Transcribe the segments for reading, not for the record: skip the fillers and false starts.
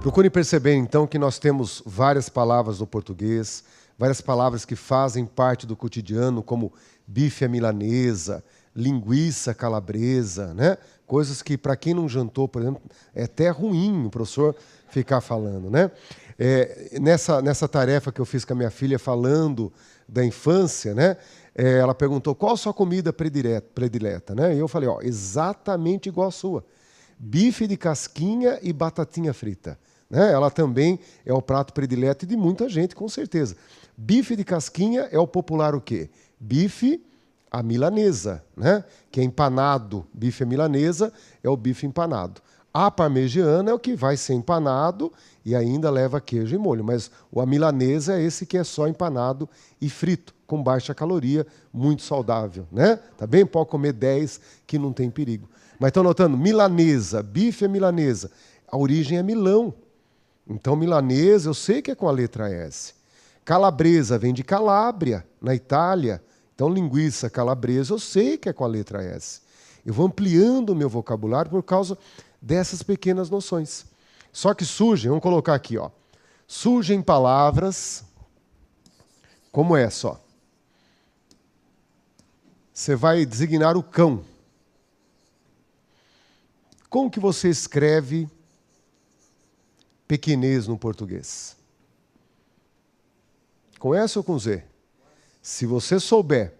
Procure perceber, então, que nós temos várias palavras no português, várias palavras que fazem parte do cotidiano, como bife à milanesa, linguiça calabresa, né? Coisas que, para quem não jantou, por exemplo, é até ruim o professor ficar falando, né? Nessa tarefa que eu fiz com a minha filha, falando da infância, né? Ela perguntou qual a sua comida predileta, né? E eu falei, exatamente igual a sua. Bife de casquinha e batatinha frita. Né? Ela também é o prato predileto de muita gente, com certeza. Bife de casquinha é o popular o quê? Bife à milanesa, né? Que é empanado. Bife à milanesa é o bife empanado. A parmegiana é o que vai ser empanado e ainda leva queijo e molho. Mas a milanesa é esse que é só empanado e frito, com baixa caloria, muito saudável. Né? Tá bem? Pode comer 10 que não tem perigo. Mas estão notando? Milanesa, bife é milanesa. A origem é Milão. Então, milanesa, eu sei que é com a letra S. Calabresa vem de Calábria, na Itália. Então, linguiça calabresa, eu sei que é com a letra S. Eu vou ampliando o meu vocabulário por causa dessas pequenas noções. Só que surgem, vamos colocar aqui, surgem palavras como essa, Você vai designar o cão. Como que você escreve pequenez no português? Com S ou com Z? Se você souber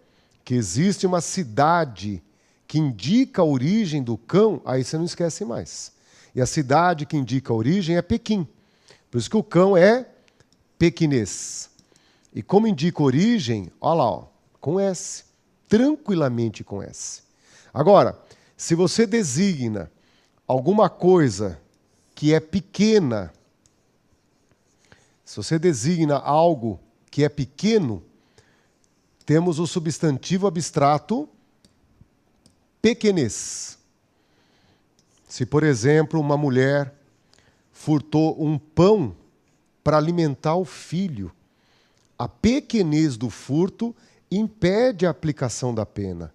que existe uma cidade que indica a origem do cão, aí você não esquece mais. E a cidade que indica a origem é Pequim. Por isso que o cão é pequinês. E como indica a origem, olha lá, com S. Tranquilamente com S. Agora, se você designa alguma coisa que é pequena, se você designa algo que é pequeno, temos o substantivo abstrato pequenez. Se, por exemplo, uma mulher furtou um pão para alimentar o filho, a pequenez do furto impede a aplicação da pena.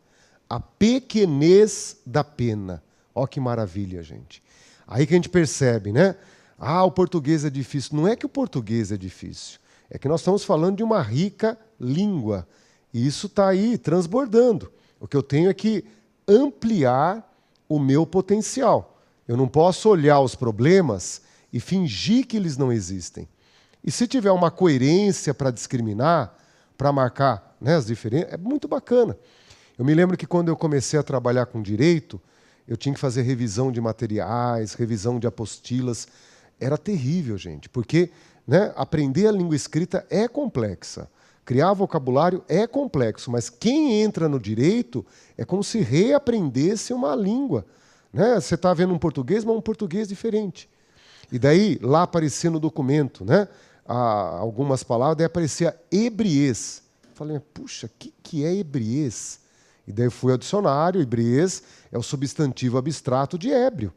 A pequenez da pena. Olha que maravilha, gente. Aí que a gente percebe, né? O português é difícil. Não é que o português é difícil. É que nós estamos falando de uma rica língua. E isso está aí transbordando. O que eu tenho é que ampliar o meu potencial. Eu não posso olhar os problemas e fingir que eles não existem. E se tiver uma coerência para discriminar, para marcar, né, as diferenças, é muito bacana. Eu me lembro que quando eu comecei a trabalhar com direito, eu tinha que fazer revisão de materiais, revisão de apostilas. Era terrível, gente, porque, né, aprender a língua escrita é complexa. Criar vocabulário é complexo, mas quem entra no direito é como se reaprendesse uma língua. Né? Você está vendo um português, mas um português diferente. E daí, lá aparecia no documento, né, algumas palavras, daí aparecia ebriez. Falei, puxa, o que é ebriez? E daí eu fui ao dicionário, ebriez é o substantivo abstrato de ébrio.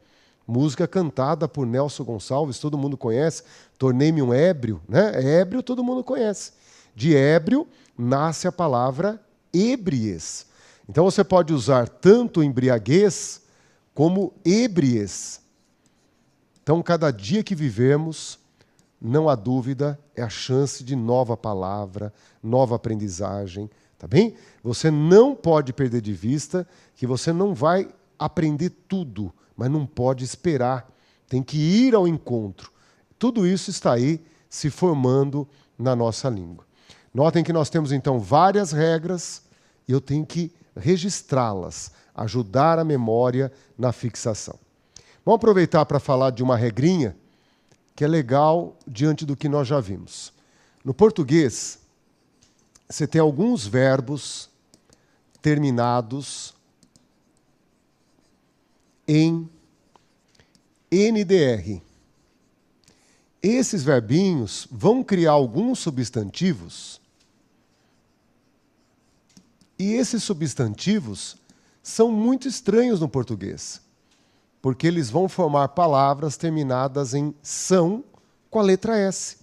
Música cantada por Nelson Gonçalves, todo mundo conhece. Tornei-me um ébrio, né? Ébrio todo mundo conhece. De ébrio nasce a palavra ebriez. Então você pode usar tanto embriaguez como ebriez. Então, cada dia que vivemos, não há dúvida, é a chance de nova palavra, nova aprendizagem, tá bem? Você não pode perder de vista que você não vai aprender tudo, mas não pode esperar. Tem que ir ao encontro. Tudo isso está aí se formando na nossa língua. Notem que nós temos, então, várias regras e eu tenho que registrá-las, ajudar a memória na fixação. Vamos aproveitar para falar de uma regrinha que é legal diante do que nós já vimos. No português, você tem alguns verbos terminados em NDR. Esses verbinhos vão criar alguns substantivos e esses substantivos são muito estranhos no português, porque eles vão formar palavras terminadas em são com a letra S.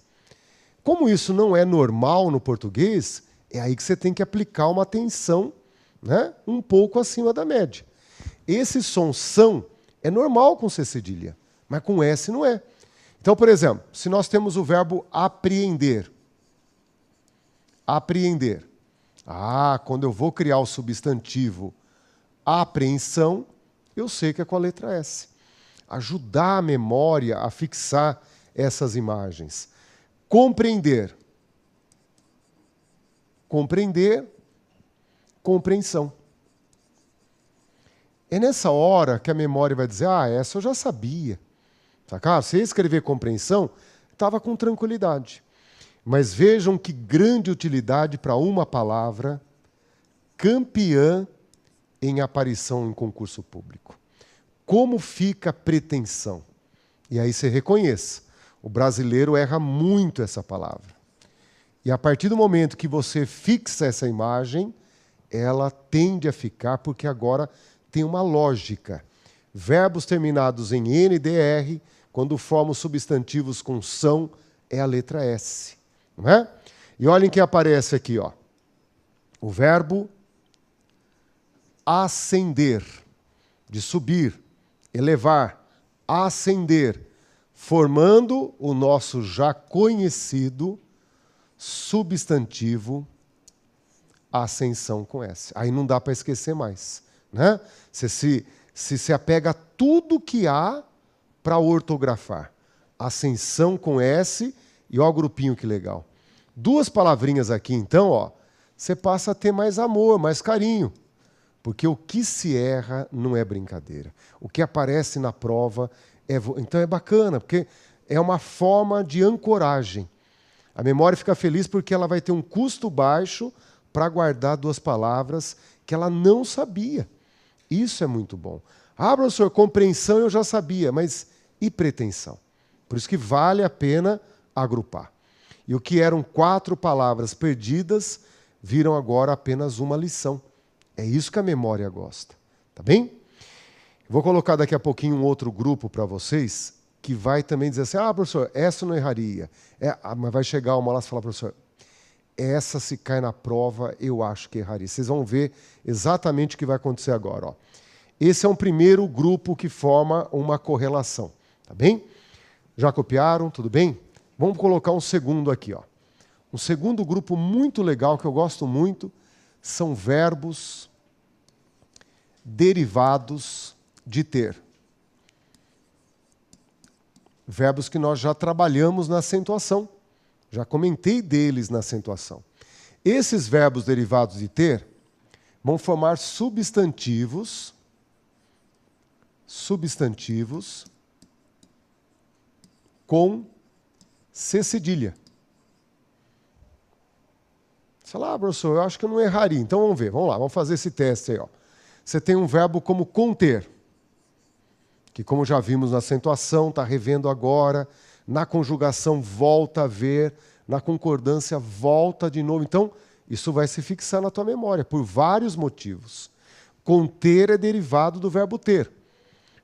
Como isso não é normal no português, é aí que você tem que aplicar uma atenção, né, um pouco acima da média. Esse som são é normal com C cedilha, mas com S não é. Então, por exemplo, se nós temos o verbo apreender. Apreender. Quando eu vou criar o substantivo apreensão, eu sei que é com a letra S. Ajudar a memória a fixar essas imagens. Compreender. Compreender, compreensão. É nessa hora que a memória vai dizer, essa eu já sabia. Saca? Se escrever compreensão, estava com tranquilidade. Mas vejam que grande utilidade para uma palavra campeã em aparição em concurso público. Como fica a pretensão? E aí você reconheça, o brasileiro erra muito essa palavra. E a partir do momento que você fixa essa imagem, ela tende a ficar, porque agora tem uma lógica. Verbos terminados em N, DR, quando formam substantivos com são, é a letra S. Não é? E olhem que aparece aqui, ó. O verbo ascender, de subir, elevar, ascender, formando o nosso já conhecido substantivo ascensão com S. Aí não dá para esquecer mais. Né? Você se apega a tudo que há para ortografar. Ascensão com S e ó o grupinho que legal. Duas palavrinhas aqui, então, ó, você passa a ter mais amor, mais carinho. Porque o que se erra não é brincadeira. O que aparece na prova então é bacana, porque é uma forma de ancoragem. A memória fica feliz porque ela vai ter um custo baixo para guardar duas palavras que ela não sabia. Isso é muito bom. Professor, compreensão eu já sabia, mas e pretensão? Por isso que vale a pena agrupar. E o que eram 4 palavras perdidas, viram agora apenas uma lição. É isso que a memória gosta. Tá bem? Vou colocar daqui a pouquinho um outro grupo para vocês, que vai também dizer assim, professor, essa não erraria. Mas vai chegar uma lá e falar, professor, essa se cai na prova, eu acho que erraria. Vocês vão ver exatamente o que vai acontecer agora. Ó. Esse é um primeiro grupo que forma uma correlação. Tá bem? Já copiaram? Tudo bem? Vamos colocar um segundo aqui. Ó. Um segundo grupo muito legal, que eu gosto muito, são verbos derivados de ter. Verbos que nós já trabalhamos na acentuação. Já comentei deles na acentuação. Esses verbos derivados de ter vão formar substantivos com C cedilha. Você fala, professor, eu acho que eu não erraria. Então vamos ver, vamos lá, vamos fazer esse teste aí. Ó. Você tem um verbo como conter, que como já vimos na acentuação, está revendo agora, na conjugação volta a ver, na concordância volta de novo. Então, isso vai se fixar na tua memória, por vários motivos. Conter é derivado do verbo ter.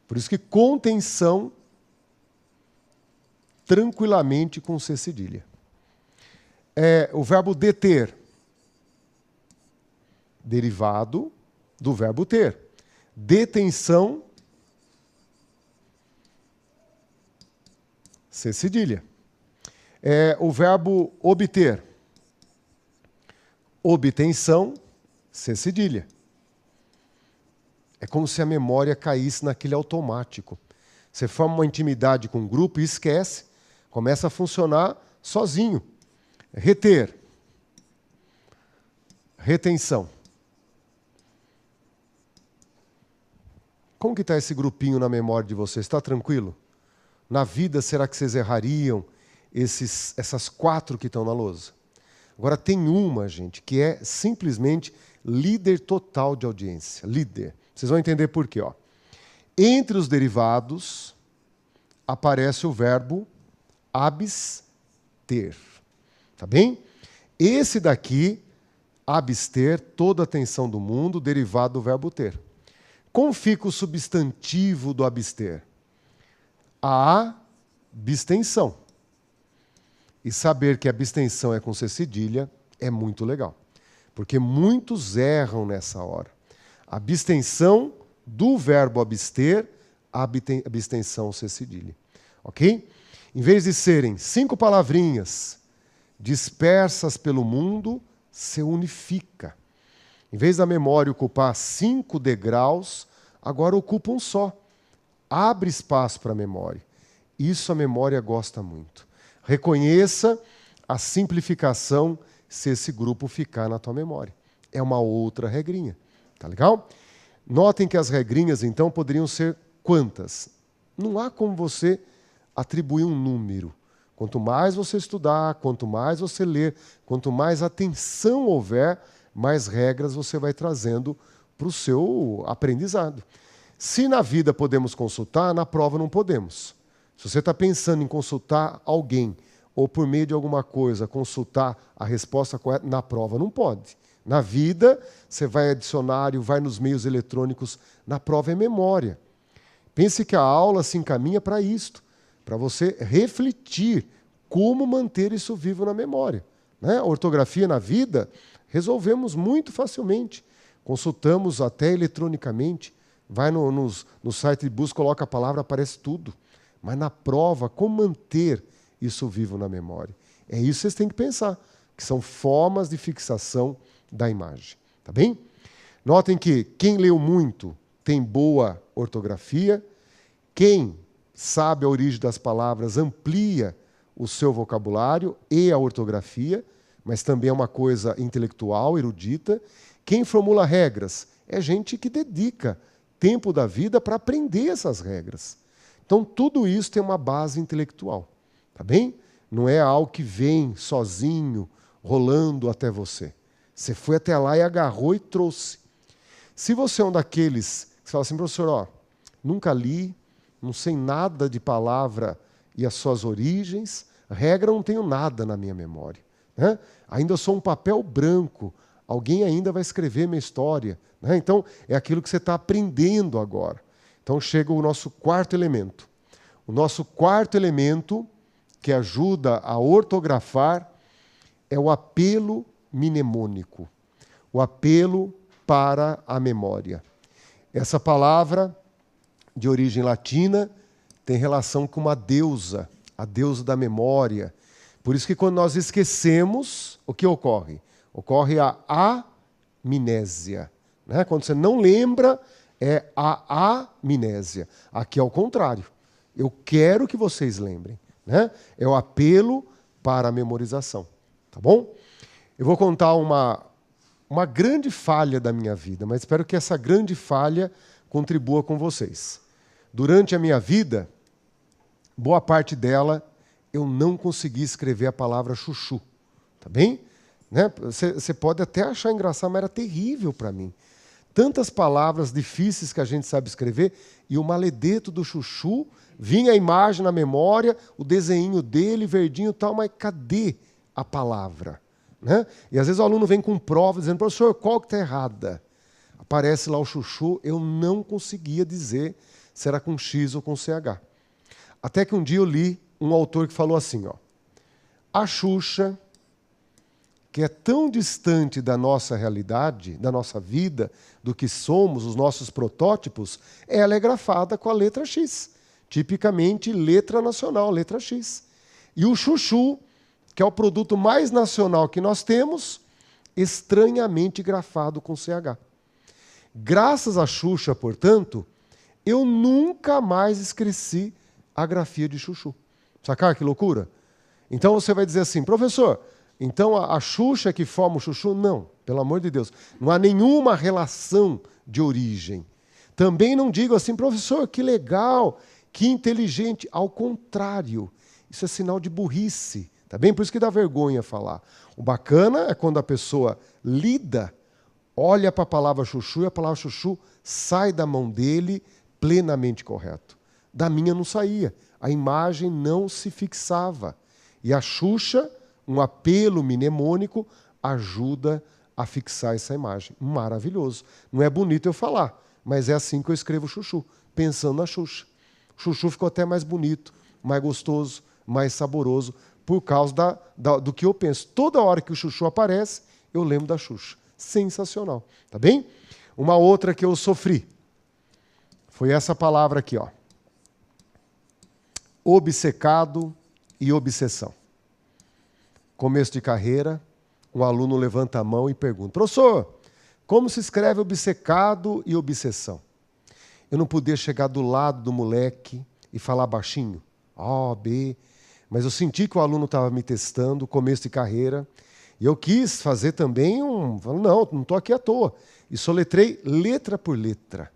Por isso que contenção, tranquilamente com C cedilha. O verbo deter, derivado do verbo ter. Detenção, C cedilha. O verbo obter, obtenção, C cedilha. É como se a memória caísse naquele automático. Você forma uma intimidade com um grupo e esquece, começa a funcionar sozinho. Reter, retenção. Como que está esse grupinho na memória de vocês? Está tranquilo? Na vida, será que vocês errariam essas 4 que estão na lousa? Agora, tem uma, gente, que é simplesmente líder total de audiência. Líder. Vocês vão entender por quê. Ó. Entre os derivados, aparece o verbo abster. Tá bem? Esse daqui, abster, toda a atenção do mundo, derivado do verbo ter. Como fica o substantivo do abster? A abstenção. E saber que a abstenção é com C cedilha é muito legal. Porque muitos erram nessa hora. Abstenção do verbo abster, abstenção C cedilha. Ok? Em vez de serem 5 palavrinhas dispersas pelo mundo, se unifica. Em vez da memória ocupar 5 degraus, agora ocupa um só. Abre espaço para a memória. Isso a memória gosta muito. Reconheça a simplificação se esse grupo ficar na tua memória. É uma outra regrinha. Tá legal? Notem que as regrinhas, então, poderiam ser quantas? Não há como você atribuir um número. Quanto mais você estudar, quanto mais você ler, quanto mais atenção houver, mais regras você vai trazendo para o seu aprendizado. Se na vida podemos consultar, na prova não podemos. Se você está pensando em consultar alguém, ou por meio de alguma coisa, consultar a resposta correta, na prova não pode. Na vida, você vai a dicionário, vai nos meios eletrônicos, na prova é memória. Pense que a aula se encaminha para isto, para você refletir como manter isso vivo na memória. Né? A ortografia na vida, resolvemos muito facilmente. Consultamos até eletronicamente, vai no site de busca, coloca a palavra, aparece tudo. Mas na prova, como manter isso vivo na memória? É isso que vocês têm que pensar, que são formas de fixação da imagem. Tá bem? Notem que quem leu muito tem boa ortografia, quem sabe a origem das palavras amplia o seu vocabulário e a ortografia, mas também é uma coisa intelectual, erudita. Quem formula regras é gente que dedica tempo da vida para aprender essas regras. Então, tudo isso tem uma base intelectual. Tá bem? Não é algo que vem sozinho, rolando até você. Você foi até lá e agarrou e trouxe. Se você é um daqueles que fala assim, professor, ó, nunca li, não sei nada de palavra e as suas origens, regra não tenho nada na minha memória. Né? Ainda sou um papel branco, alguém ainda vai escrever minha história. Né? Então, é aquilo que você está aprendendo agora. Então, chega o nosso quarto elemento. O nosso quarto elemento, que ajuda a ortografar, é o apelo mnemônico. O apelo para a memória. Essa palavra, de origem latina, tem relação com uma deusa, a deusa da memória. Por isso que quando nós esquecemos, o que ocorre? Ocorre a amnésia. Né? Quando você não lembra, é a amnésia. Aqui é o contrário. Eu quero que vocês lembrem. Né? É o apelo para a memorização. Tá bom? Eu vou contar uma grande falha da minha vida, mas espero que essa grande falha contribua com vocês. Durante a minha vida, boa parte dela, eu não consegui escrever a palavra chuchu. Tá bem? Né? Você pode até achar engraçado, mas era terrível para mim. Tantas palavras difíceis que a gente sabe escrever, e o maledeto do chuchu, vinha a imagem na memória, o desenho dele, verdinho e tal, mas cadê a palavra? Né? E às vezes o aluno vem com prova dizendo, professor, qual que está errada? Aparece lá o chuchu, eu não conseguia dizer se era com X ou com CH. Até que um dia eu li um autor que falou assim, ó, a Xuxa, que é tão distante da nossa realidade, da nossa vida, do que somos, os nossos protótipos, ela é grafada com a letra X. Tipicamente, letra nacional, letra X. E o chuchu, que é o produto mais nacional que nós temos, estranhamente grafado com CH. Graças à Xuxa, portanto, eu nunca mais esqueci a grafia de chuchu. Sacar que loucura? Então você vai dizer assim, professor, então a Xuxa que forma o chuchu? Não, pelo amor de Deus. Não há nenhuma relação de origem. Também não digo assim, professor, que legal, que inteligente. Ao contrário, isso é sinal de burrice. Tá bem? Por isso que dá vergonha falar. O bacana é quando a pessoa lida, olha para a palavra chuchu e a palavra chuchu sai da mão dele plenamente correto. Da minha não saía. A imagem não se fixava. E a Xuxa, um apelo mnemônico, ajuda a fixar essa imagem. Maravilhoso. Não é bonito eu falar, mas é assim que eu escrevo chuchu, pensando na Xuxa. Chuchu ficou até mais bonito, mais gostoso, mais saboroso, por causa do que eu penso. Toda hora que o chuchu aparece, eu lembro da Xuxa. Sensacional. Tá bem? Uma outra que eu sofri foi essa palavra aqui, ó. obcecado e obsessão. Começo de carreira, um aluno levanta a mão e pergunta: professor, como se escreve obcecado e obsessão? Eu não podia chegar do lado do moleque e falar baixinho, A, B, mas eu senti que o aluno estava me testando, começo de carreira, e eu quis fazer também não estou aqui à toa. E soletrei letra por letra.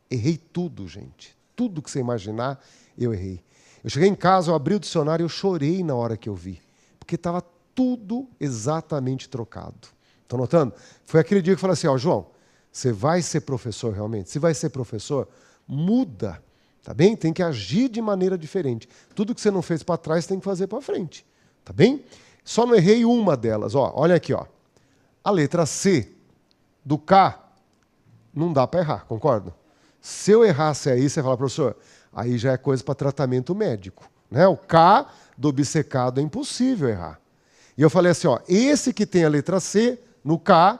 Errei tudo, gente. Tudo que você imaginar, eu errei. Eu cheguei em casa, eu abri o dicionário e eu chorei na hora que eu vi. Porque estava tudo exatamente trocado. Estão notando? Foi aquele dia que eu falei assim, João, você vai ser professor realmente? Se vai ser professor, muda. Tá bem? Tem que agir de maneira diferente. Tudo que você não fez para trás, tem que fazer para frente. Tá bem? Só não errei uma delas. Olha aqui. A letra C do K não dá para errar, concorda? Se eu errasse aí, você fala, professor, aí já é coisa para tratamento médico. Né? O K do obcecado é impossível errar. E eu falei assim, esse que tem a letra C no K,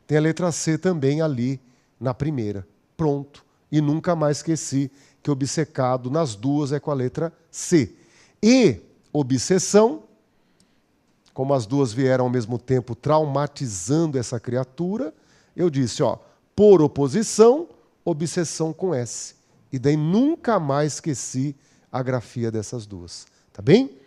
tem a letra C também ali na primeira. Pronto. E nunca mais esqueci que obcecado nas duas é com a letra C. E obsessão, como as duas vieram ao mesmo tempo traumatizando essa criatura, eu disse, por oposição, obsessão com S. E daí nunca mais esqueci a grafia dessas duas. Tá bem?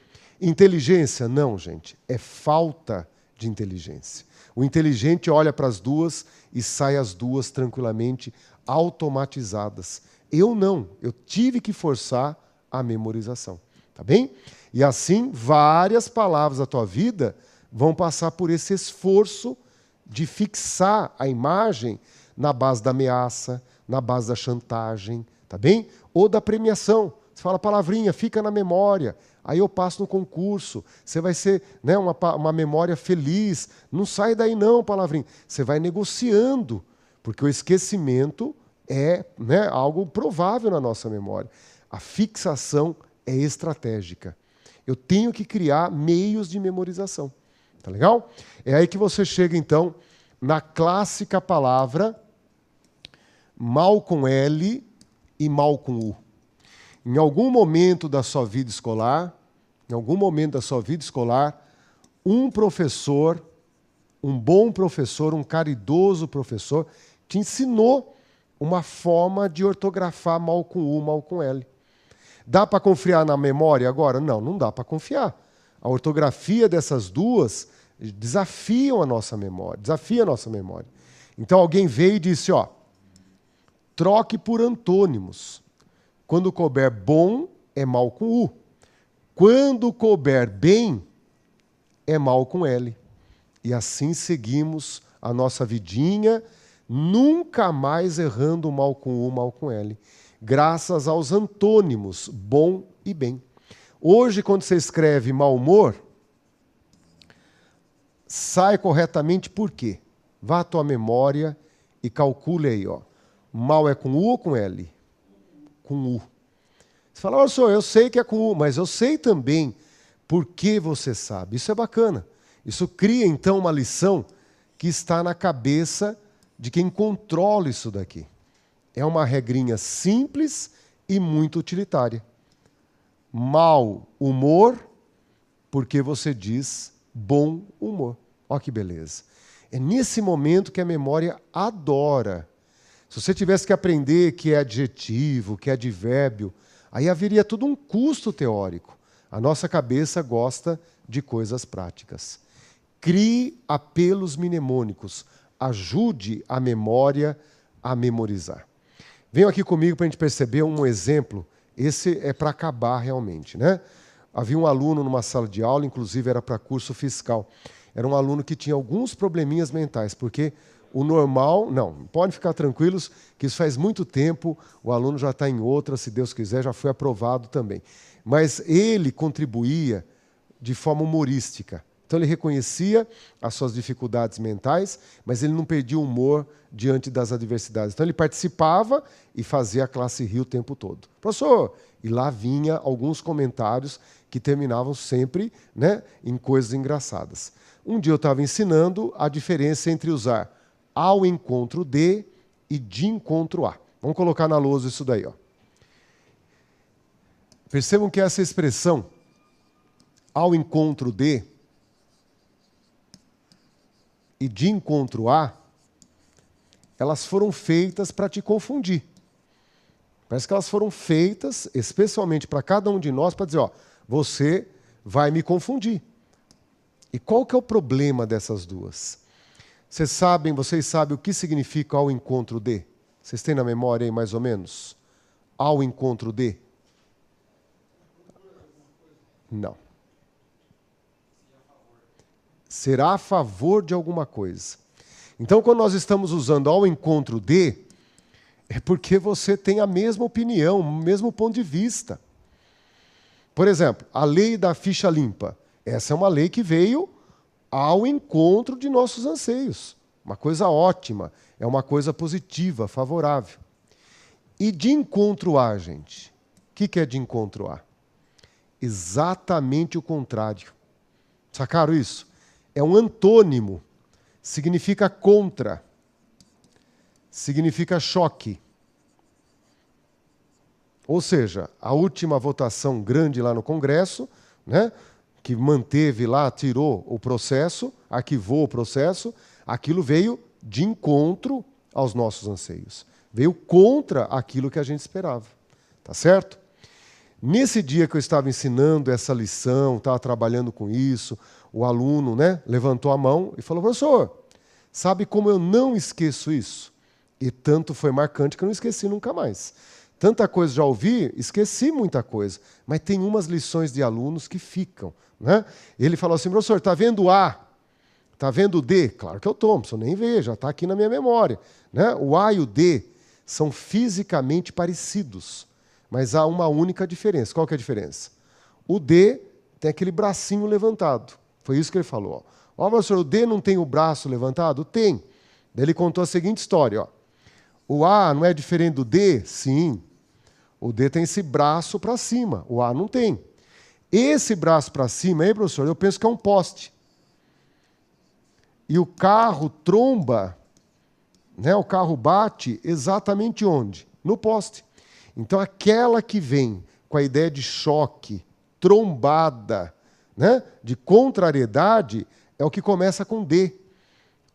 Inteligência? Não, gente. É falta de inteligência. O inteligente olha para as duas e sai as duas tranquilamente automatizadas. Eu não. Eu tive que forçar a memorização. Tá bem? E assim, várias palavras da tua vida vão passar por esse esforço de fixar a imagem na base da ameaça, na base da chantagem, tá bem? Ou da premiação. Você fala palavrinha, fica na memória. Aí eu passo no concurso. Você vai ser uma memória feliz. Não sai daí não, palavrinha. Você vai negociando, porque o esquecimento é algo provável na nossa memória. A fixação é estratégica. Eu tenho que criar meios de memorização. Tá legal? É aí que você chega, então, na clássica palavra mal com L e mal com U. Em algum momento da sua vida escolar, um professor, um bom professor, um caridoso professor, te ensinou uma forma de ortografar mal com U, mal com L. Dá para confiar na memória agora? Não, não dá para confiar. A ortografia dessas duas desafia a nossa memória. Então alguém veio e disse, troque por antônimos. Quando couber bom, é mal com U. Quando couber bem, é mal com L. E assim seguimos a nossa vidinha, nunca mais errando mal com U, mal com L. Graças aos antônimos, bom e bem. Hoje, quando você escreve mau humor, sai corretamente por quê? Vá à tua memória e calcule aí. Mal é com U ou com L? Com U. Você fala, olha só, eu sei que é com U, mas eu sei também por que você sabe. Isso é bacana. Isso cria, então, uma lição que está na cabeça de quem controla isso daqui. É uma regrinha simples e muito utilitária. Mau humor, porque você diz bom humor. Olha que beleza. É nesse momento que a memória adora. Se você tivesse que aprender que é adjetivo, que é advérbio, aí haveria todo um custo teórico. A nossa cabeça gosta de coisas práticas. Crie apelos mnemônicos. Ajude a memória a memorizar. Venham aqui comigo para a gente perceber um exemplo. Esse é para acabar realmente, né? Havia um aluno numa sala de aula, inclusive era para curso fiscal. Era um aluno que tinha alguns probleminhas mentais, porque o normal... Não, podem ficar tranquilos, que isso faz muito tempo, o aluno já está em outra, se Deus quiser, já foi aprovado também. Mas ele contribuía de forma humorística. Então ele reconhecia as suas dificuldades mentais, mas ele não perdia o humor diante das adversidades. Então ele participava e fazia a classe rir o tempo todo. Professor, e lá vinha alguns comentários que terminavam sempre em coisas engraçadas. Um dia eu estava ensinando a diferença entre usar ao encontro de e de encontro a. Vamos colocar na lousa isso daí. Percebam que essa expressão, ao encontro de e de encontro a, elas foram feitas para te confundir. Parece que elas foram feitas especialmente para cada um de nós, para dizer, ó, você vai me confundir. E qual que é o problema dessas duas? Vocês sabem o que significa ao encontro de? Vocês têm na memória aí, mais ou menos? Ao encontro de? Não. Será a favor de alguma coisa. Então, quando nós estamos usando ao encontro de, é porque você tem a mesma opinião, o mesmo ponto de vista. Por exemplo, a lei da ficha limpa. Essa é uma lei que veio ao encontro de nossos anseios. Uma coisa ótima, é uma coisa positiva, favorável. E de encontro a, gente? O que é de encontro a? Exatamente o contrário. Sacaram isso? É um antônimo. Significa contra. Significa choque. Ou seja, a última votação grande lá no Congresso, né, que manteve lá, tirou o processo, arquivou o processo, aquilo veio de encontro aos nossos anseios. Veio contra aquilo que a gente esperava. Tá certo? Nesse dia que eu estava ensinando essa lição, estava trabalhando com isso, o aluno, né, levantou a mão e falou, professor, sabe como eu não esqueço isso? E tanto foi marcante que eu não esqueci nunca mais. Tanta coisa já ouvi, esqueci muita coisa, mas tem umas lições de alunos que ficam. Né? Ele falou assim, professor, está vendo A? Está vendo o D? Claro que eu estou, não preciso nem ver, já está aqui na minha memória. Né? O A e o D são fisicamente parecidos, mas há uma única diferença. Qual que é a diferença? O D tem aquele bracinho levantado. Foi isso que ele falou. Ó, professor, o D não tem o braço levantado? Tem. Daí ele contou a seguinte história. Ó. O A não é diferente do D? Sim. O D tem esse braço para cima, o A não tem. Esse braço para cima, aí, professor, eu penso que é um poste. E o carro tromba, né, o carro bate exatamente onde? No poste. Então, aquela que vem com a ideia de choque, trombada, né, de contrariedade, é o que começa com D.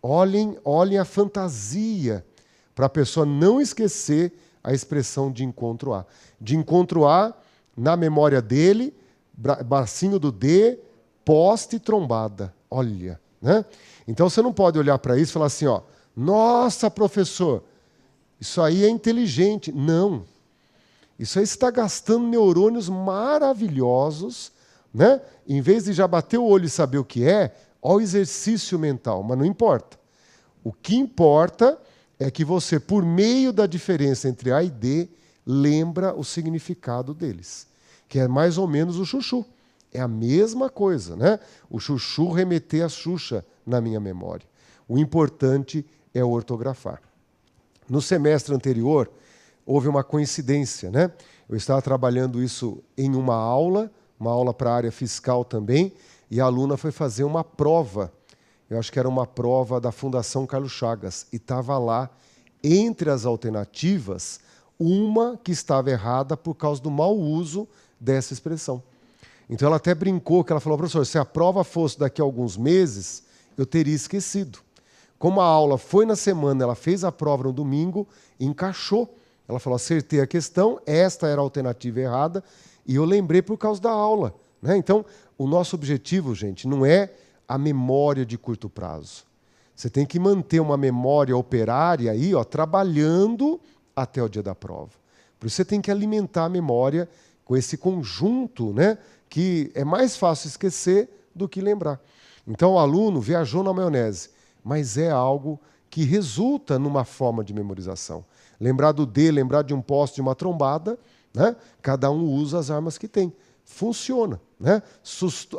Olhem a fantasia, para a pessoa não esquecer a expressão de encontro a. De encontro a, na memória dele, bracinho do D, poste e trombada. Olha. Né? Então você não pode olhar para isso e falar assim, ó, nossa, professor, isso aí é inteligente. Não. Isso aí você está gastando neurônios maravilhosos, né? Em vez de já bater o olho e saber o que é, ó, o exercício mental, mas não importa. O que importa é que você, por meio da diferença entre A e D, lembra o significado deles, que é mais ou menos o chuchu. É a mesma coisa, né? O chuchu remeter a Xuxa na minha memória. O importante é ortografar. No semestre anterior, houve uma coincidência, né? Eu estava trabalhando isso em uma aula para a área fiscal também, e a aluna foi fazer uma prova. Eu acho que era uma prova da Fundação Carlos Chagas, e estava lá, entre as alternativas, uma que estava errada por causa do mau uso dessa expressão. Então ela até brincou, que ela falou, professor, se a prova fosse daqui a alguns meses, eu teria esquecido. Como a aula foi na semana, ela fez a prova no domingo, encaixou. Ela falou, acertei a questão, esta era a alternativa errada, e eu lembrei por causa da aula. Né? Então, o nosso objetivo, gente, não é a memória de curto prazo. Você tem que manter uma memória operária aí, ó, trabalhando até o dia da prova. Por isso você tem que alimentar a memória com esse conjunto, né, que é mais fácil esquecer do que lembrar. Então o aluno viajou na maionese, mas é algo que resulta numa forma de memorização. Lembrar do D, lembrar de um poste, de uma trombada, né? Cada um usa as armas que tem. Funciona. Né?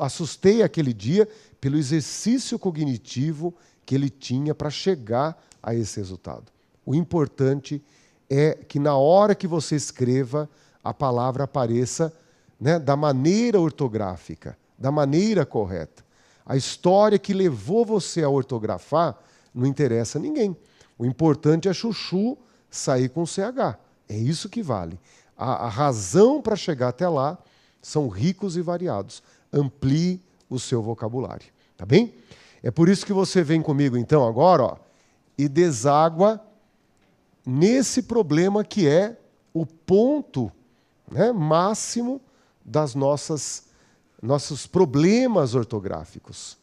Assustei aquele dia pelo exercício cognitivo que ele tinha para chegar a esse resultado. O importante é que na hora que você escreva, a palavra apareça, né, da maneira ortográfica, da maneira correta. A história que levou você a ortografar não interessa a ninguém. O importante é chuchu sair com CH. É isso que vale. A razão para chegar até lá são ricos e variados. Amplie o seu vocabulário, tá bem? É por isso que você vem comigo, então, agora, ó, e deságua nesse problema que é o ponto, né, máximo das nossos problemas ortográficos.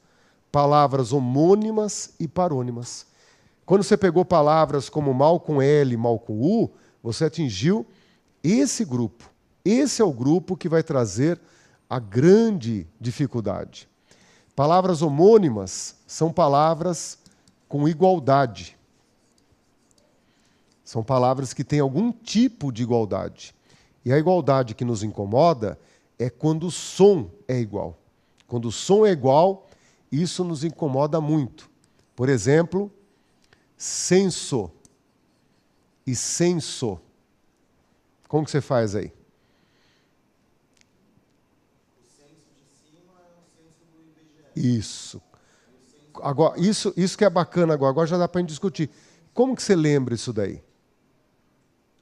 Palavras homônimas e parônimas. Quando você pegou palavras como mal com L, mal com U, você atingiu esse grupo. Esse é o grupo que vai trazer a grande dificuldade. Palavras homônimas são palavras com igualdade. São palavras que têm algum tipo de igualdade. E a igualdade que nos incomoda é quando o som é igual. Quando o som é igual, isso nos incomoda muito. Por exemplo, senso e senso. Como que você faz aí? O censo de cima é o censo do IBGE. Isso. Agora, isso que é bacana agora já dá para a gente discutir. Como que você lembra isso daí?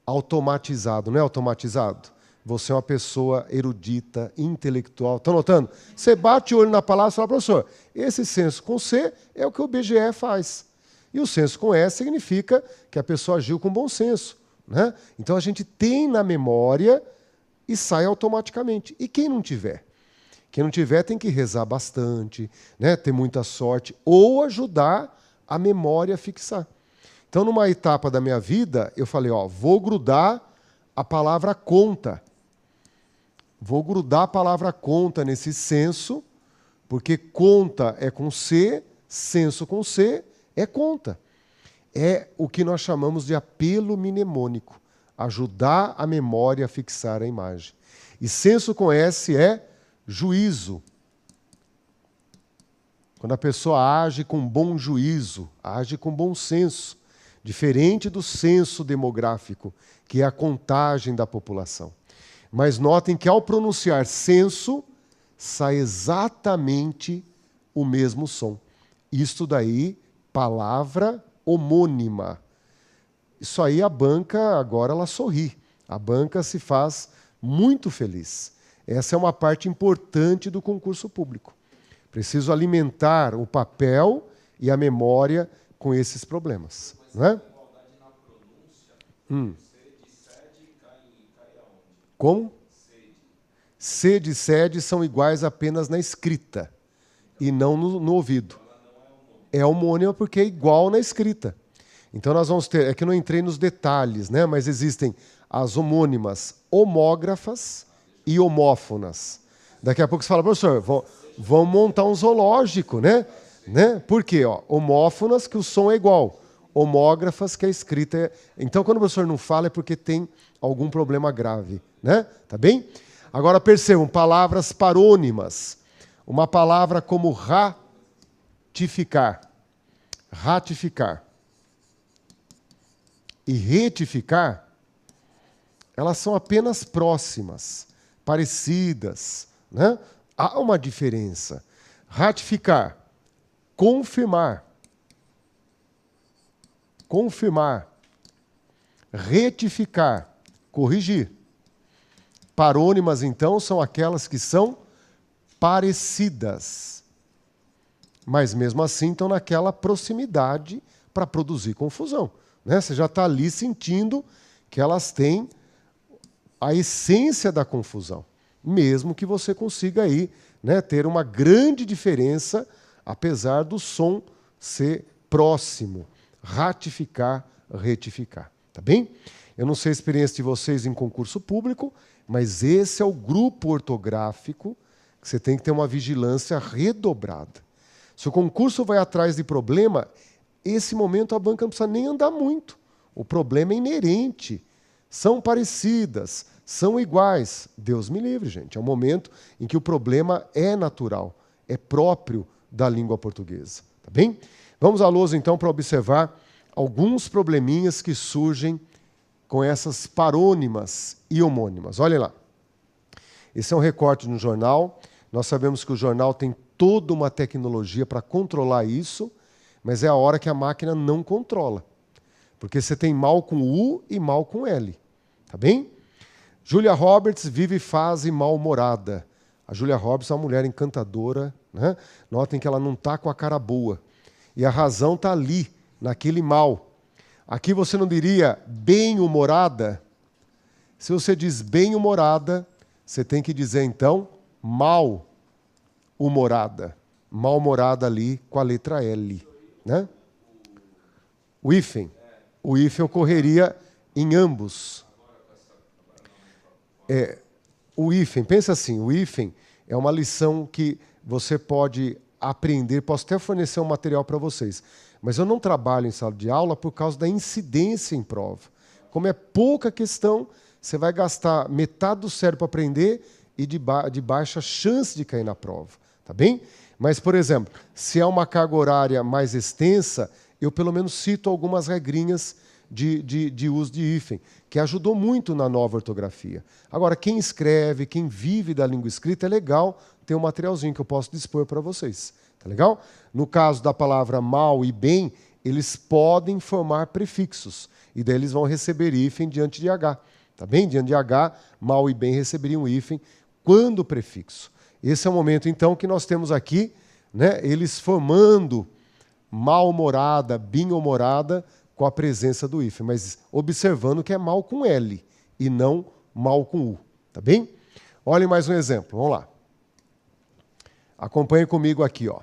Automatizado, não é automatizado? Você é uma pessoa erudita, intelectual. Estão notando? Você bate o olho na palavra e fala, professor, esse senso com C é o que o IBGE faz. E o senso com S significa que a pessoa agiu com bom senso, né? Então a gente tem na memória e sai automaticamente. E quem não tiver? Quem não tiver tem que rezar bastante, né? Ter muita sorte, ou ajudar a memória a fixar. Então, numa etapa da minha vida, eu falei, ó, vou grudar a palavra conta. Vou grudar a palavra conta nesse senso, porque conta é com C, senso com C é conta. É o que nós chamamos de apelo mnemônico, ajudar a memória a fixar a imagem. E senso com S é juízo. Quando a pessoa age com bom juízo, age com bom senso, diferente do censo demográfico, que é a contagem da população. Mas notem que ao pronunciar censo, sai exatamente o mesmo som. Isto daí, palavra homônima. Isso aí a banca agora ela sorri. A banca se faz muito feliz. Essa é uma parte importante do concurso público. Preciso alimentar o papel e a memória com esses problemas. Mas não é? a igualdade na pronúncia, C de sede cai aonde? Como? Sede. C de sede são iguais apenas na escrita e não no ouvido. Ela não é homônima. É homônima porque é igual na escrita. Então nós vamos ter, é que eu não entrei nos detalhes, né? Mas existem as homônimas homógrafas e homófonas. Daqui a pouco você fala, professor, vamos montar um zoológico, né? Por quê? Ó, homófonas, que o som é igual. Homógrafas, que a escrita é... Então, quando o professor não fala, é porque tem algum problema grave, né? Tá bem? Agora, percebam, palavras parônimas. Uma palavra como ratificar. Ratificar. E retificar, elas são apenas próximas, parecidas, né? Há uma diferença. Ratificar, confirmar. Confirmar. Retificar, corrigir. Parônimas, então, são aquelas que são parecidas. Mas, mesmo assim, estão naquela proximidade para produzir confusão. Né? Você já está ali sentindo que elas têm a essência da confusão. Mesmo que você consiga aí, né, ter uma grande diferença, apesar do som ser próximo. Ratificar, retificar. Tá bem? Eu não sei a experiência de vocês em concurso público, mas esse é o grupo ortográfico que você tem que ter uma vigilância redobrada. Se o concurso vai atrás de problema, esse momento a banca não precisa nem andar muito. O problema é inerente. São parecidas, são iguais. Deus me livre, gente. É um momento em que o problema é natural, é próprio da língua portuguesa. Tá bem? Vamos à lousa, então, para observar alguns probleminhas que surgem com essas parônimas e homônimas. Olhem lá. Esse é um recorte no jornal. Nós sabemos que o jornal tem toda uma tecnologia para controlar isso, mas é a hora que a máquina não controla. Porque você tem mal com U e mal com L. Tá bem? Julia Roberts vive fase mal-humorada. A Julia Roberts é uma mulher encantadora, né? Notem que ela não está com a cara boa. E a razão está ali, naquele mal. Aqui você não diria bem-humorada? Se você diz bem-humorada, você tem que dizer, então, mal-humorada. Mal-humorada ali com a letra L. Né? O hífen. O hífen ocorreria em ambos. O hífen, pensa assim, o hífen é uma lição que você pode aprender, posso até fornecer um material para vocês, mas eu não trabalho em sala de aula por causa da incidência em prova. Como é pouca questão, você vai gastar metade do cérebro para aprender e de baixa chance de cair na prova. Tá bem? Mas, por exemplo, se é uma carga horária mais extensa, eu pelo menos cito algumas regrinhas de uso de hífen, que ajudou muito na nova ortografia. Agora, quem escreve, quem vive da língua escrita, é legal ter um materialzinho que eu posso dispor para vocês. Tá legal? No caso da palavra mal e bem, eles podem formar prefixos, e daí eles vão receber hífen diante de H. Tá bem? Diante de H, mal e bem receberiam hífen quando prefixo. Esse é o momento, então, que nós temos aqui, né, eles formando mal-humorada, bem-humorada, com a presença do hífen, mas observando que é mal com L e não mal com U. Tá bem? Olhem mais um exemplo. Vamos lá. Acompanhe comigo aqui. Ó.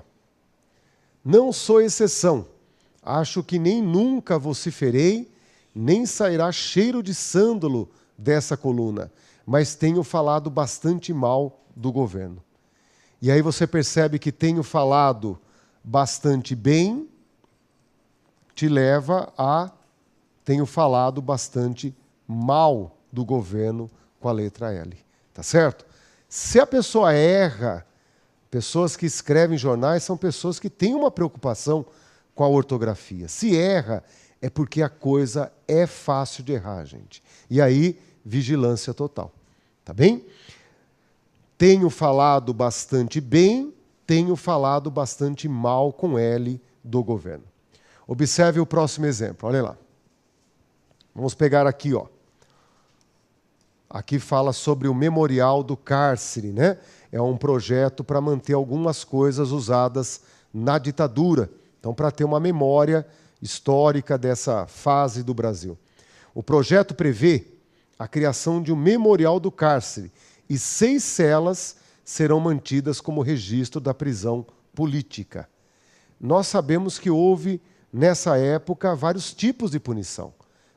Não sou exceção. Acho que nem nunca vociferei, nem sairá cheiro de sândalo dessa coluna, mas tenho falado bastante mal do governo. E aí você percebe que tenho falado bastante bem, te leva a tenho falado bastante mal do governo com a letra L. Tá certo? Se a pessoa erra, pessoas que escrevem jornais são pessoas que têm uma preocupação com a ortografia. Se erra, é porque a coisa é fácil de errar, gente. E aí, vigilância total. Tá bem? Tenho falado bastante bem, tenho falado bastante mal com L do governo. Observe o próximo exemplo, olha lá. Vamos pegar aqui, ó. Aqui fala sobre o Memorial do Cárcere, né? É um projeto para manter algumas coisas usadas na ditadura. Então, para ter uma memória histórica dessa fase do Brasil. O projeto prevê a criação de um Memorial do Cárcere e 6 celas serão mantidas como registro da prisão política. Nós sabemos que houve, nessa época, vários tipos de punição,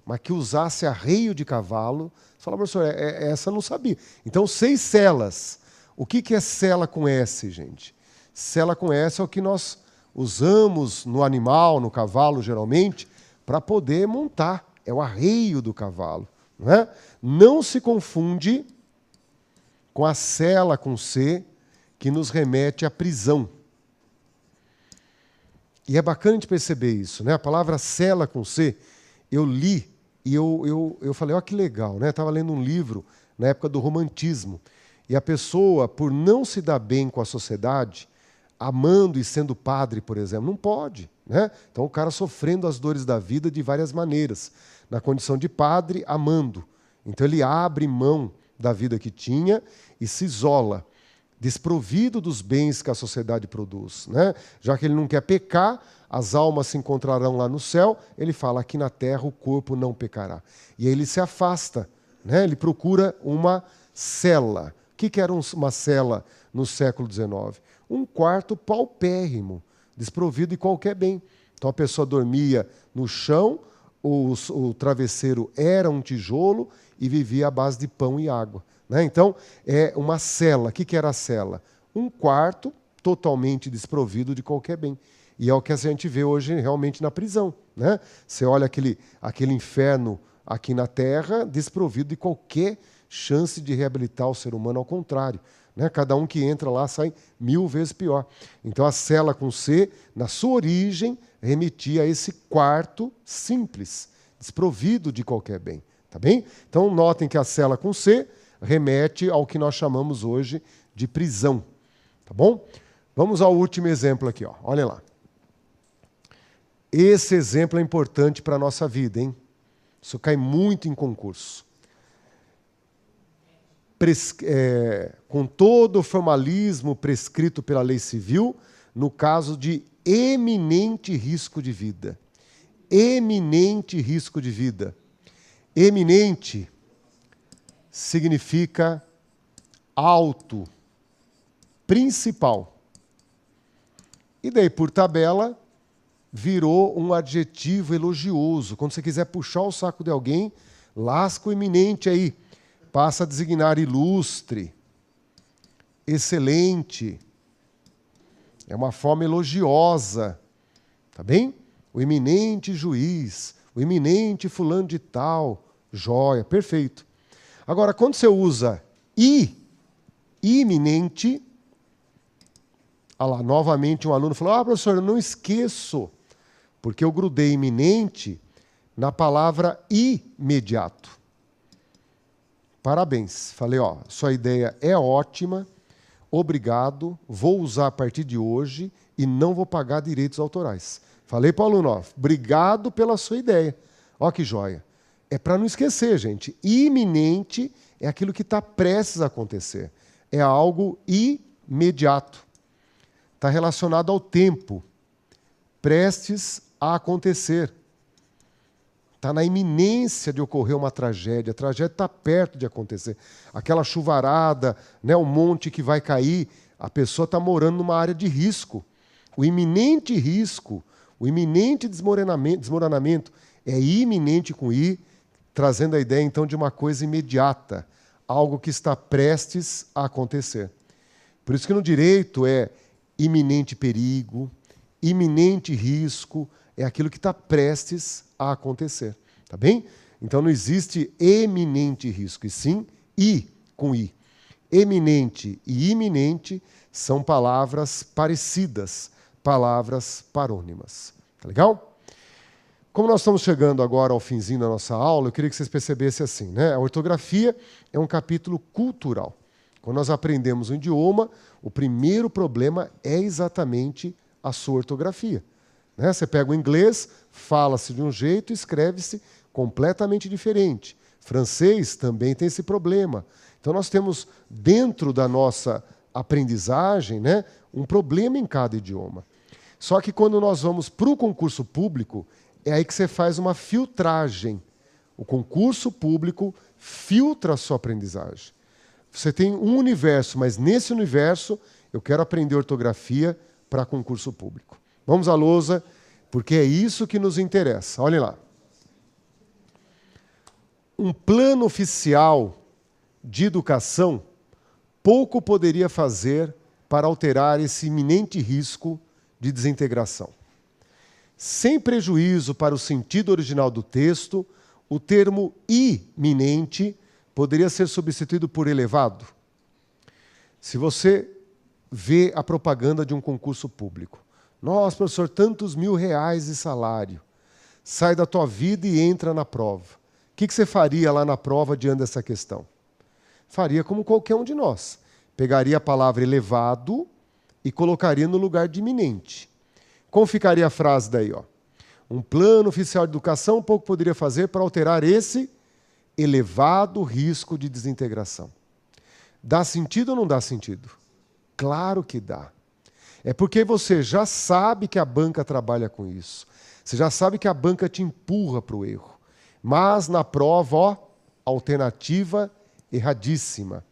mas que usasse arreio de cavalo, você fala, professor, essa eu não sabia. Então, 6 celas. O que é cela com S, gente? Cela com S é o que nós usamos no animal, no cavalo, geralmente, para poder montar. É o arreio do cavalo. Não é? Não se confunde com a cela com C, que nos remete à prisão. E é bacana de perceber isso, né? A palavra cela com C, eu li e eu falei, ó, que legal, né? Estava lendo um livro na época do romantismo. E a pessoa, por não se dar bem com a sociedade, amando e sendo padre, por exemplo, não pode, né? Então o cara sofrendo as dores da vida de várias maneiras. Na condição de padre, amando. Então ele abre mão da vida que tinha e se isola, desprovido dos bens que a sociedade produz, né? Já que ele não quer pecar, as almas se encontrarão lá no céu, ele fala, aqui na terra o corpo não pecará. E aí ele se afasta, né? Ele procura uma cela. O que era uma cela no século XIX? Um quarto paupérrimo, desprovido de qualquer bem. Então a pessoa dormia no chão, o travesseiro era um tijolo e vivia à base de pão e água. Né? Então, é uma cela. O que era a cela? Um quarto totalmente desprovido de qualquer bem. E é o que a gente vê hoje realmente na prisão. Né? Você olha aquele inferno aqui na Terra, desprovido de qualquer chance de reabilitar o ser humano, ao contrário. Né? Cada um que entra lá sai 1000 vezes pior. Então, a cela com C, na sua origem, remetia a esse quarto simples, desprovido de qualquer bem. Tá bem? Então, notem que a cela com C remete ao que nós chamamos hoje de prisão. Tá bom? Vamos ao último exemplo aqui. Ó. Olha lá. Esse exemplo é importante para a nossa vida, hein? Isso cai muito em concurso. com todo o formalismo prescrito pela lei civil, no caso de eminente risco de vida. Eminente risco de vida. Eminente significa alto, principal. E daí, por tabela, virou um adjetivo elogioso. Quando você quiser puxar o saco de alguém, lasca o eminente aí. Passa a designar ilustre, excelente. É uma forma elogiosa. Tá bem? O eminente juiz, o eminente fulano de tal, joia, perfeito. Agora, quando você usa iminente, olha lá, novamente um aluno falou, professor, eu não esqueço, porque eu grudei iminente na palavra imediato. Parabéns. Falei, sua ideia é ótima, obrigado, vou usar a partir de hoje e não vou pagar direitos autorais. Falei para o aluno, obrigado pela sua ideia. Ó que joia. É para não esquecer, gente. Iminente é aquilo que está prestes a acontecer. É algo imediato. Está relacionado ao tempo. Prestes a acontecer. Está na iminência de ocorrer uma tragédia. A tragédia está perto de acontecer. Aquela chuvarada, né, um monte que vai cair, a pessoa está morando numa área de risco. O iminente risco, o iminente desmoronamento é iminente com I, trazendo a ideia, então, de uma coisa imediata, algo que está prestes a acontecer. Por isso que no direito é iminente perigo, iminente risco, é aquilo que está prestes a acontecer. Tá bem? Então não existe eminente risco, e sim com I. Eminente e iminente são palavras parecidas, palavras parônimas. Tá legal? Como nós estamos chegando agora ao finzinho da nossa aula, eu queria que vocês percebessem assim, né? A ortografia é um capítulo cultural. Quando nós aprendemos um idioma, o primeiro problema é exatamente a sua ortografia. Né? Você pega o inglês, fala-se de um jeito, escreve-se completamente diferente. Francês também tem esse problema. Então nós temos, dentro da nossa aprendizagem, né, um problema em cada idioma. Só que quando nós vamos para o concurso público, é aí que você faz uma filtragem. O concurso público filtra a sua aprendizagem. Você tem um universo, mas nesse universo eu quero aprender ortografia para concurso público. Vamos à lousa, porque é isso que nos interessa. Olhem lá. Um plano oficial de educação pouco poderia fazer para alterar esse iminente risco de desintegração. Sem prejuízo para o sentido original do texto, o termo iminente poderia ser substituído por elevado. Se você vê a propaganda de um concurso público, nossa, professor, tantos R$1.000 de salário, sai da tua vida e entra na prova. O que você faria lá na prova diante dessa questão? Faria como qualquer um de nós. Pegaria a palavra elevado e colocaria no lugar de iminente. Como ficaria a frase daí? Um plano oficial de educação pouco poderia fazer para alterar esse elevado risco de desintegração. Dá sentido ou não dá sentido? Claro que dá. É porque você já sabe que a banca trabalha com isso. Você já sabe que a banca te empurra para o erro. Mas na prova, alternativa erradíssima.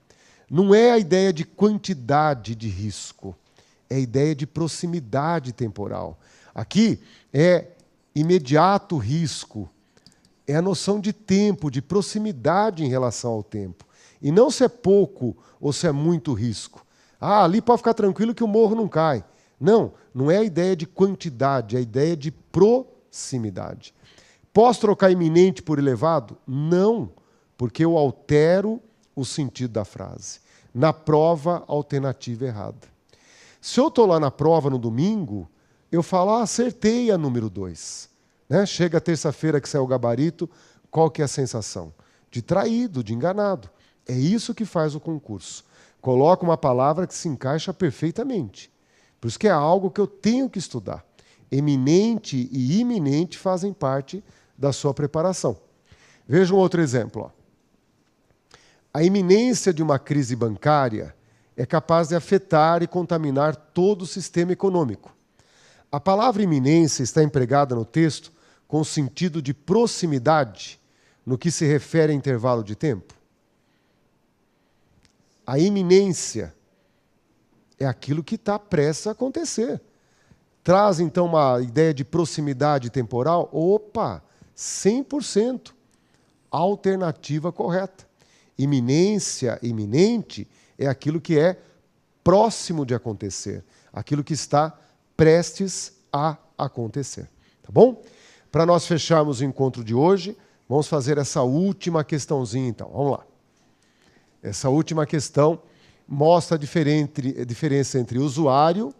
Não é a ideia de quantidade de risco. É a ideia de proximidade temporal. Aqui é imediato risco. É a noção de tempo, de proximidade em relação ao tempo. E não se é pouco ou se é muito risco. Ali pode ficar tranquilo que o morro não cai. Não, não é a ideia de quantidade, é a ideia de proximidade. Posso trocar iminente por elevado? Não, porque eu altero o sentido da frase. Na prova, alternativa errada. Se eu estou lá na prova no domingo, eu falo, acertei a número 2. Né? Chega a terça-feira que sai o gabarito, qual que é a sensação? De traído, de enganado. É isso que faz o concurso. Coloca uma palavra que se encaixa perfeitamente. Por isso que é algo que eu tenho que estudar. Eminente e iminente fazem parte da sua preparação. Veja um outro exemplo. A iminência de uma crise bancária é capaz de afetar e contaminar todo o sistema econômico. A palavra iminência está empregada no texto com o sentido de proximidade no que se refere a intervalo de tempo. A iminência é aquilo que está prestes a acontecer. Traz, então, uma ideia de proximidade temporal? Opa, 100%. Alternativa correta. Iminência, iminente, é aquilo que é próximo de acontecer. Aquilo que está prestes a acontecer. Tá bom? Para nós fecharmos o encontro de hoje, vamos fazer essa última questãozinha, então. Vamos lá. Essa última questão mostra a diferença entre usuário,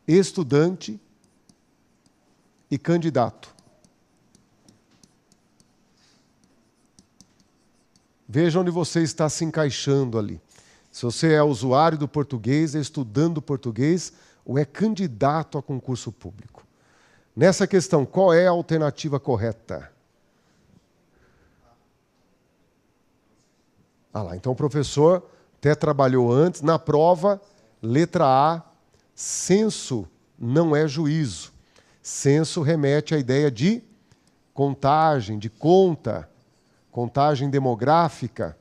estudante e candidato. Veja onde você está se encaixando ali. Se você é usuário do português, é estudando português ou é candidato a concurso público. Nessa questão, qual é a alternativa correta? Então o professor até trabalhou antes. Na prova, letra A, censo não é juízo. Censo remete à ideia de contagem, de conta, contagem demográfica.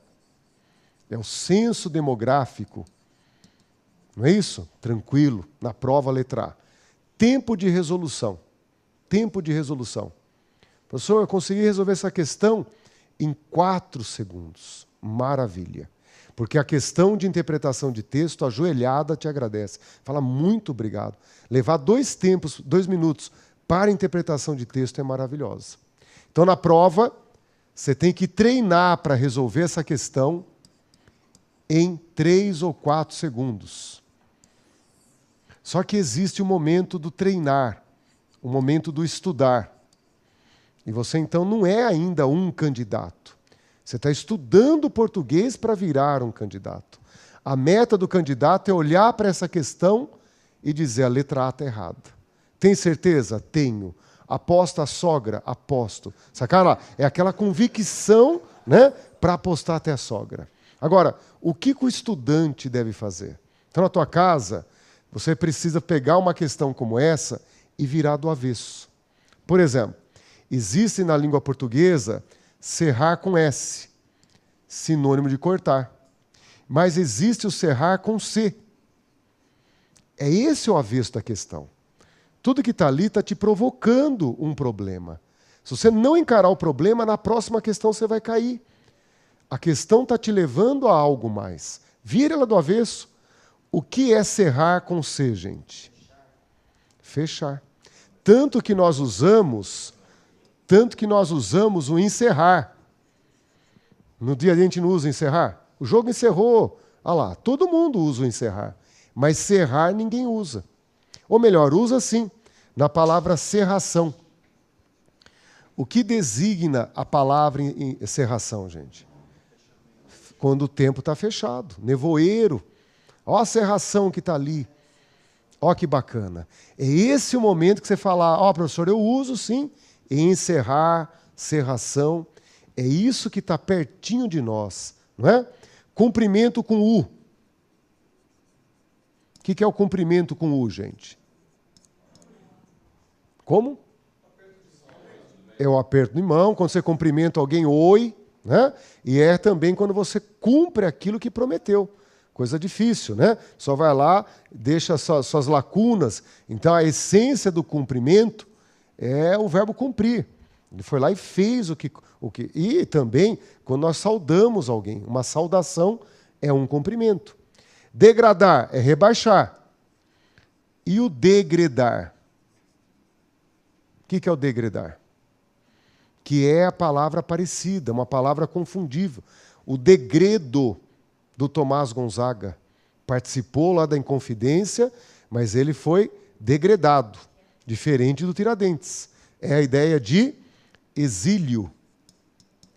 É o censo demográfico. Não é isso? Tranquilo. Na prova, letra A. Tempo de resolução. Tempo de resolução. Professor, eu consegui resolver essa questão em 4 segundos. Maravilha. Porque a questão de interpretação de texto, ajoelhada, te agradece. Fala, muito obrigado. Levar 2 minutos para a interpretação de texto é maravilhosa. Então, na prova, você tem que treinar para resolver essa questão em 3 ou 4 segundos. Só que existe o momento do treinar, o momento do estudar. E você, então, não é ainda um candidato. Você está estudando português para virar um candidato. A meta do candidato é olhar para essa questão e dizer a letra A está errada. Tem certeza? Tenho. Aposta a sogra? Aposto. Sacaram lá? É aquela convicção, né, para apostar até a sogra. Agora, o que o estudante deve fazer? Então, na tua casa, você precisa pegar uma questão como essa e virar do avesso. Por exemplo, existe na língua portuguesa cerrar com S, sinônimo de cortar. Mas existe o cerrar com C. É esse o avesso da questão. Tudo que está ali está te provocando um problema. Se você não encarar o problema, na próxima questão você vai cair. A questão está te levando a algo mais. Vira ela do avesso. O que é cerrar com C, gente? Fechar. Tanto que nós usamos o encerrar. No dia a gente não usa encerrar? O jogo encerrou. Lá, todo mundo usa o encerrar. Mas cerrar ninguém usa. Ou melhor, usa sim, na palavra cerração. O que designa a palavra cerração, gente? Quando o tempo está fechado. Nevoeiro. Olha a cerração que está ali. Olha que bacana. É esse o momento que você fala, professor, eu uso sim, encerrar, cerração. É isso que está pertinho de nós, não é? Cumprimento com U. O que é o cumprimento com U, gente? Como? É o aperto de mão, quando você cumprimenta alguém, oi, né? E é também quando você cumpre aquilo que prometeu. Coisa difícil, né? Só vai lá, deixa suas lacunas. Então, a essência do cumprimento é o verbo cumprir. Ele foi lá e fez o que... E também, quando nós saudamos alguém, uma saudação é um cumprimento. Degradar é rebaixar. E o degredar? O que é o degredar? Que é a palavra parecida, uma palavra confundível. O degredo do Tomás Gonzaga participou lá da Inconfidência, mas ele foi degredado, diferente do Tiradentes. É a ideia de exílio.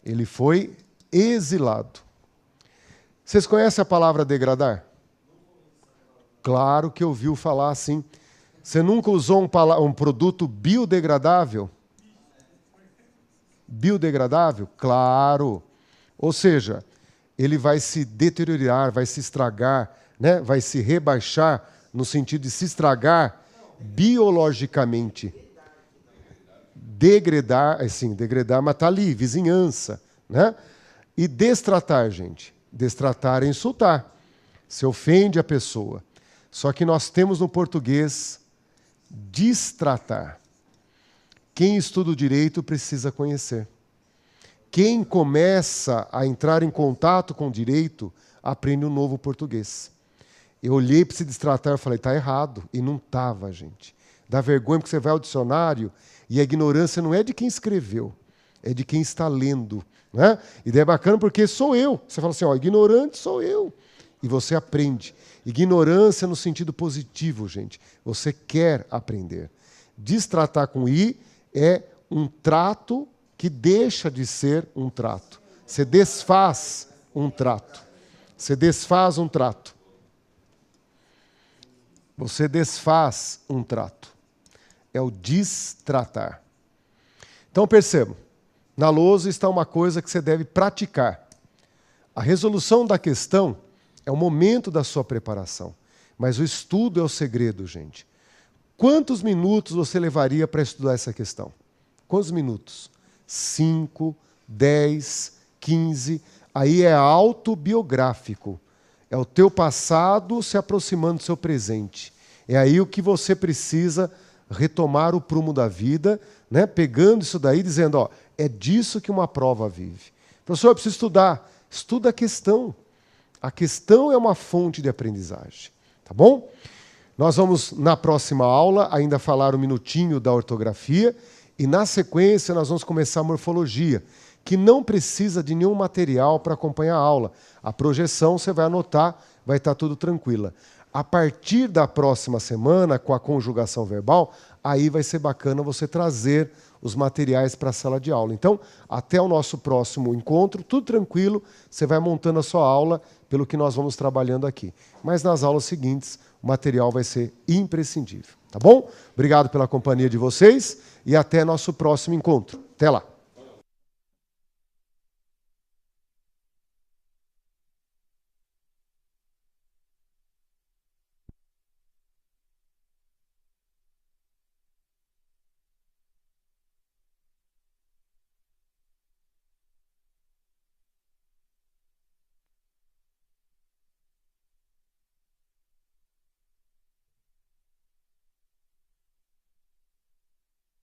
Ele foi exilado. Vocês conhecem a palavra degradar? Claro que ouviu falar assim. Você nunca usou um produto biodegradável? biodegradável? Claro. Ou seja, ele vai se deteriorar, vai se estragar, né? Vai se rebaixar, no sentido de se estragar biologicamente. Degradar, assim, degradar, mas está ali, vizinhança, né? E destratar, gente. Destratar é insultar. Se ofende a pessoa. Só que nós temos no português destratar. Quem estuda o direito precisa conhecer. Quem começa a entrar em contato com o direito aprende um novo português. Eu olhei para esse destratar e falei, está errado. E não estava, gente. Dá vergonha porque você vai ao dicionário e a ignorância não é de quem escreveu, é de quem está lendo. Né? E daí é bacana porque sou eu. Você fala assim, ó, ignorante sou eu. E você aprende. Ignorância no sentido positivo, gente. Você quer aprender. Destratar com I é um trato que deixa de ser um trato. Você desfaz um trato. Você desfaz um trato. Você desfaz um trato. É o destratar. Então percebam, na lousa está uma coisa que você deve praticar. A resolução da questão é o momento da sua preparação. Mas o estudo é o segredo, gente. Quantos minutos você levaria para estudar essa questão? Quantos minutos? 5, 10, 15. Aí é autobiográfico. É o teu passado se aproximando do seu presente. É aí o que você precisa retomar o prumo da vida, né? Pegando isso daí, dizendo, ó, é disso que uma prova vive. Professor, eu preciso estudar. Estuda a questão. A questão é uma fonte de aprendizagem. Tá bom? Nós vamos, na próxima aula, ainda falar um minutinho da ortografia e, na sequência, nós vamos começar a morfologia, que não precisa de nenhum material para acompanhar a aula. A projeção você vai anotar, vai estar tudo tranquila. A partir da próxima semana, com a conjugação verbal, aí vai ser bacana você trazer os materiais para a sala de aula. Então, até o nosso próximo encontro, tudo tranquilo, você vai montando a sua aula pelo que nós vamos trabalhando aqui. Mas nas aulas seguintes, o material vai ser imprescindível. Tá bom? Obrigado pela companhia de vocês e até nosso próximo encontro. Até lá!